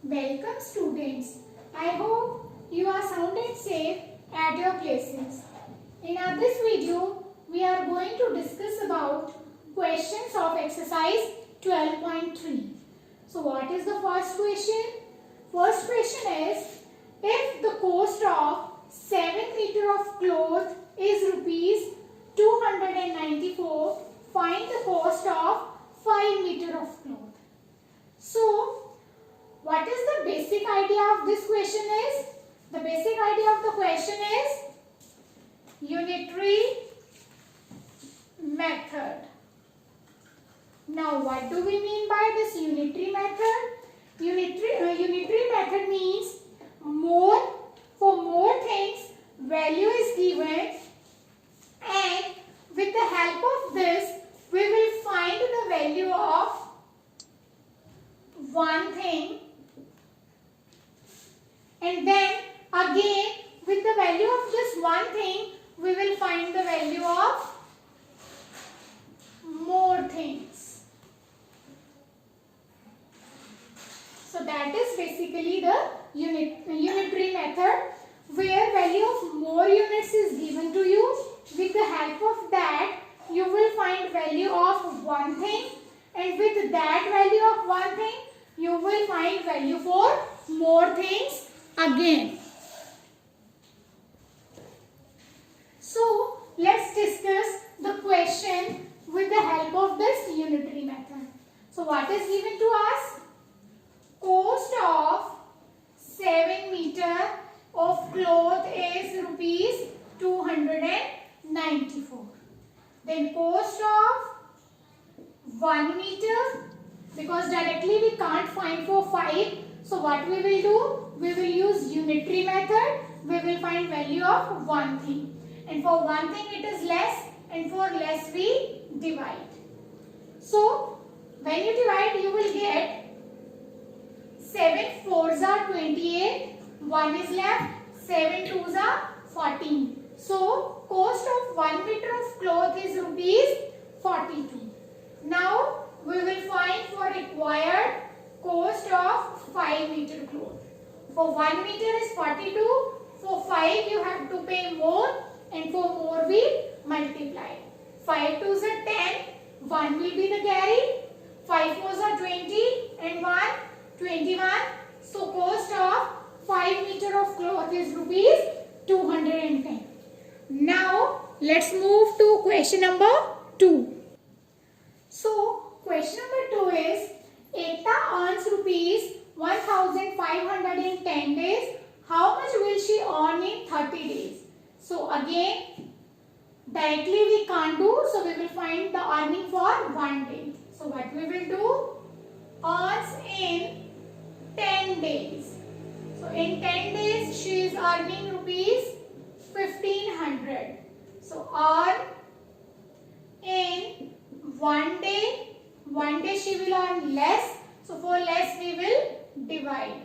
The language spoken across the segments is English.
Welcome students. I hope you are sound and safe at your places. In this video, we are going to discuss about questions of exercise 12.3. So what is the first question? First question is, if the cost of 7 meter of cloth is rupees 294, find the cost of 5 meter of cloth. So, what is the basic idea of this question is? The basic idea of the question is unitary method. Now, what do we mean by this unitary method? Unitary method means for more things value is given, and with the help of this we will find the value of one thing, and then again with the value of just one thing we will find the value of more things. So that is basically the unitary method, where value of more units is given to you. With the help of that you will find value of one thing, and with that value of one thing you will find value for more things again. So let's discuss the question with the help of this unitary method. So what is given to us? Cost of 7 meter of cloth is rupees 294. Then cost of 1 meter, because directly we can't find for 5. So what we will do? We will use unitary method. We will find value of one thing. And for one thing it is less, and for less we divide. So when you divide you will get 7 4s are 28, 1 is left, 7 2s are 14. So cost of 1 meter of cloth is rupees 42. Now we will find for required cost of 5 meter cloth. For 1 meter is 42, for 5 you have to pay more, and for more we multiply. 5 2s are 10, 1 will be the carry, 5 4s are 20, and 1 21. So cost of 5 meter of cloth is rupees 210. Now let's move to question number 2. So question number 2 is, Ekta earns rupees 1500 in 10 days. How much will she earn in 30 days? So again, directly we can't do, so we will find the earning for 1 day. So what we will do? Earns in 10 days. So in 10 days she is earning rupees 1500. So earn in 1 day. 1 day she will earn less. So for less we will divide.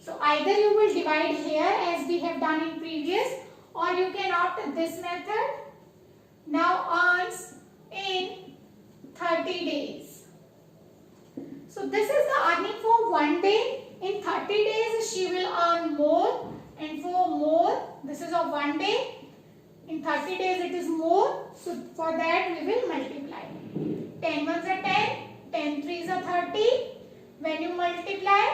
So either you will divide here as we have done in previous, or you can opt this method. Now earns in 30 days. So this is the earning for 1 day. In 30 days she will earn more, and for more, this is of 1 day. In 30 days it is more. So for that we will multiply. 10 ones are 10, 10 threes are 30. When you multiply,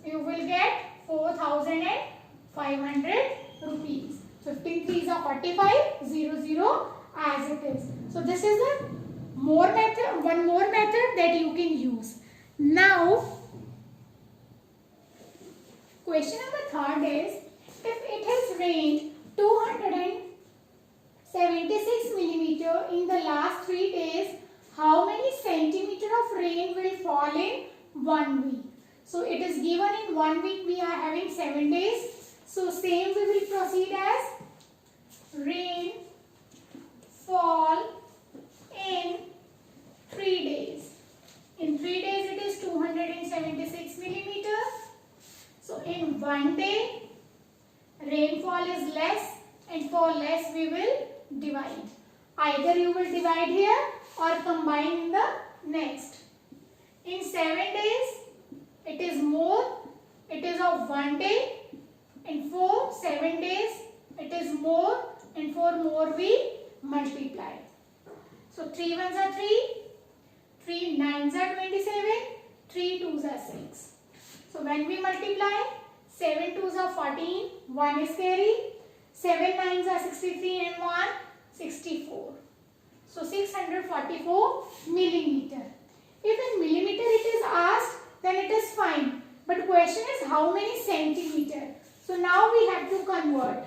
you will get 4500 rupees. 15 threes are 45, 0 0 as it is. So this is a more method, one more method that you can use. Now question number 3 is, if it has rained 276 millimeter in the last 3 days, how many centimeter of rain will fall in 1 week? So it is given in 1 week we are having 7 days. So same we will proceed as rain fall in 3 days. In 3 days it is 276 millimeter. So in 1 day rainfall is less, and for less we will divide. Either you will divide here or combine in the next. In 7 days it is more, it is of 1 day, and for 7 days it is more, and for more we multiply. So 3 ones are 3, 3 nines are 27, 3 twos are 6. So when we multiply, 7 twos are 14, 1 is carry, 7 nines are 63 and 1 64. So 644 millimeter. If in millimeter it is asked, then it is fine. But question is how many centimeter. So now we have to convert.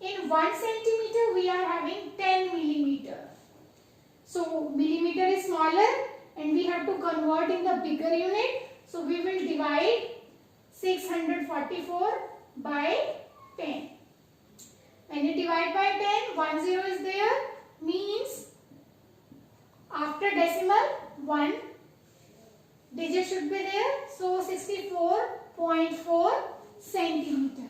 In 1 centimeter we are having 10 millimeter. So millimeter is smaller and we have to convert in the bigger unit. So we will divide 644 by 10. When you divide by 10, 1 0 is there, means after decimal 1 digit should be there. So 64.4 centimeter.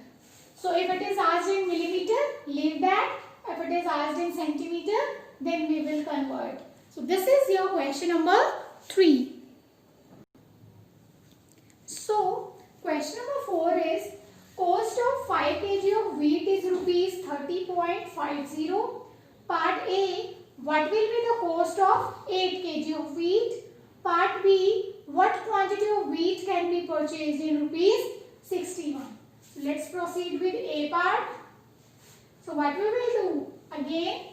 So if it is asked in millimeter, leave that. If it is asked in centimeter, then we will convert. So this is your question number 3. So question number 4 is cost of 5 kg of wheat is rupees 30.50. Part A, what will be the cost of 8 kg of wheat? Part B, what quantity of wheat can be purchased in rupees 61? Let's proceed with A part. So what we will do? Again,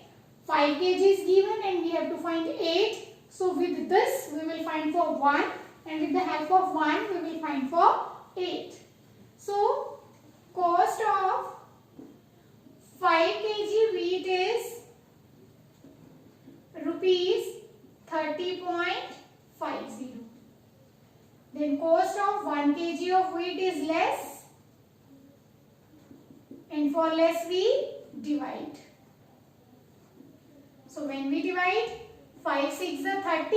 5 kg is given and we have to find 8. So with this, we will find for 1 and with the help of 1, we will find for 8. So cost of 5 kg wheat is rupees 30.50. Then cost of 1 kg of wheat is less, and for less we divide. So when we divide, 5 6 are 30,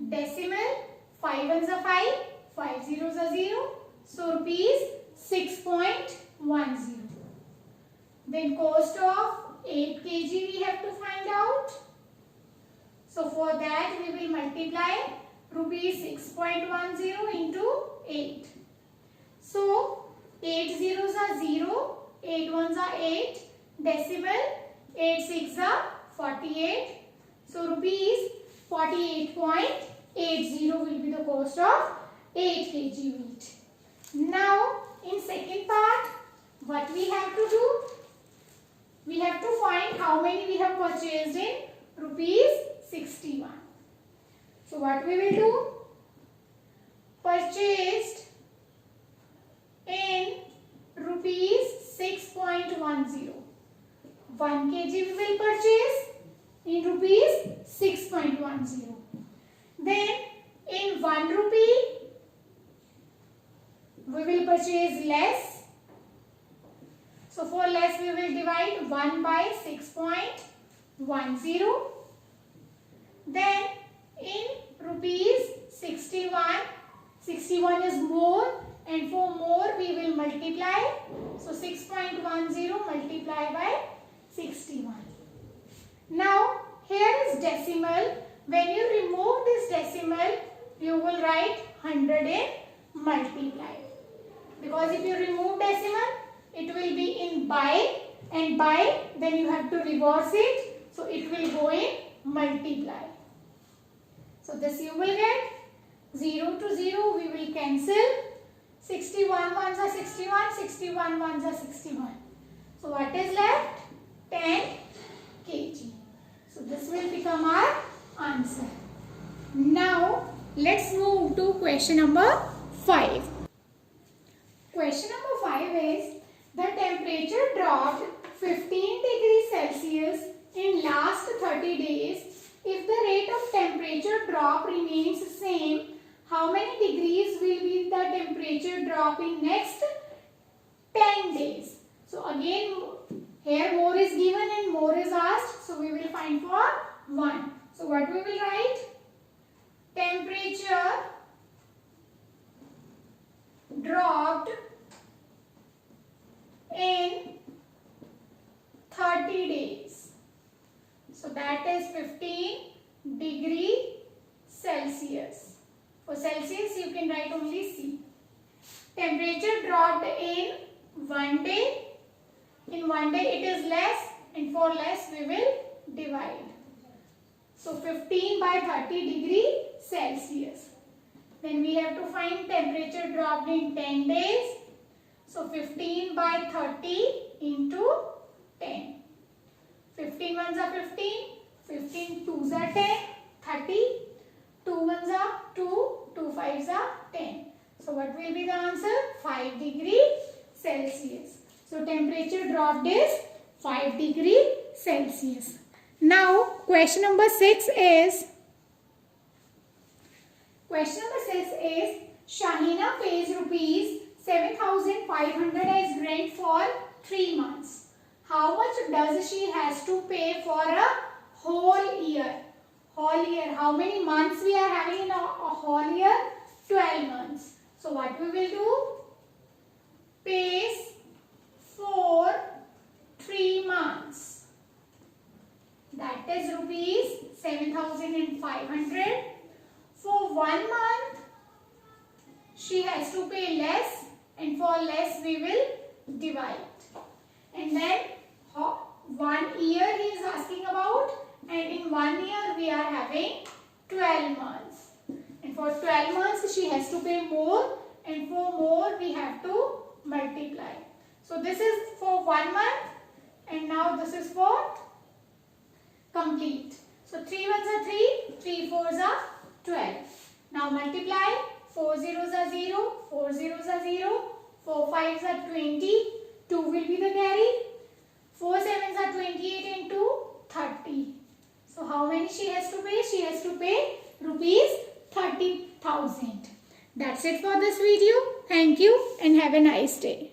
decimal 5 ones are 5, 5 zeros are 0, so rupees 6.10. Then cost of 8 kg we have to find out. So for that we will multiply rupees 6.10 into 8. So 8 zeros are 0, 8 ones are 8, decimal 8 6 are 48. So rupees 48.80 will be the cost of 8 kg wheat. Now in second part, what we have to do? We have to find how many we have purchased in rupees 61. So what we will do? Purchased in rupees 6.10. 1 kg we will purchase in rupees 6.10. Then in 1 rupee we will purchase less. So for less we will divide 1 by 6.10. Then in rupees 61, 61 is more, and for more we will multiply. So 6.10 multiply by 61. Now here is decimal. When you remove this decimal, you will write 100 and multiply. Because if you remove decimal, it will be in by, and by then you have to reverse it. So it will go in multiply. So this you will get 0 to 0 we will cancel. 61 ones are 61, 61 ones are 61. So what is left? 10 kg. So this will become our answer. Now let's move to question number 5. Question number 5 is the temperature dropped 15 degrees Celsius in last 30 days. If the rate of temperature drop remains same, how many degrees will be the temperature drop in next 10 days? So again here more is given and more is asked. So we will find for 1. So what we will write? Temperature dropped in 30 days. So that is 15 degree Celsius. For Celsius, you can write only C. Temperature dropped in 1 day. In 1 day it is less, and for less we will divide. So 15 by 30 degree Celsius. Then we have to find temperature dropped in 10 days. So 15 by 30 into 10. 15 ones are 15, 15 twos are 10, 30, 2 ones are 2, 2 fives are 10. So what will be the answer? 5 degree Celsius. So temperature dropped is 5 degree Celsius. Now question number 6 is Shahina pays rupees 7,500 as rent for 3 months. How much does she has to pay for a whole year? Whole year. How many months we are having in a whole year? 12 months. So what we will do? Pays for 3 months. That is rupees 7,500. For 1 month, she has to pay less, and for less we will divide. And then 1 year he is asking about, and in 1 year we are having 12 months. And for 12 months she has to pay more, and for more we have to multiply. So this is for 1 month, and now this is for complete. So 3 ones are 3, 3 fours are 12. Now multiply. 4 zeros are 0, 4 zeros are 0, 4 fives are 20, 2 will be the carry. 4 sevens are 28 and 2, 30. So how many she has to pay? She has to pay rupees 30,000. That's it for this video. Thank you and have a nice day.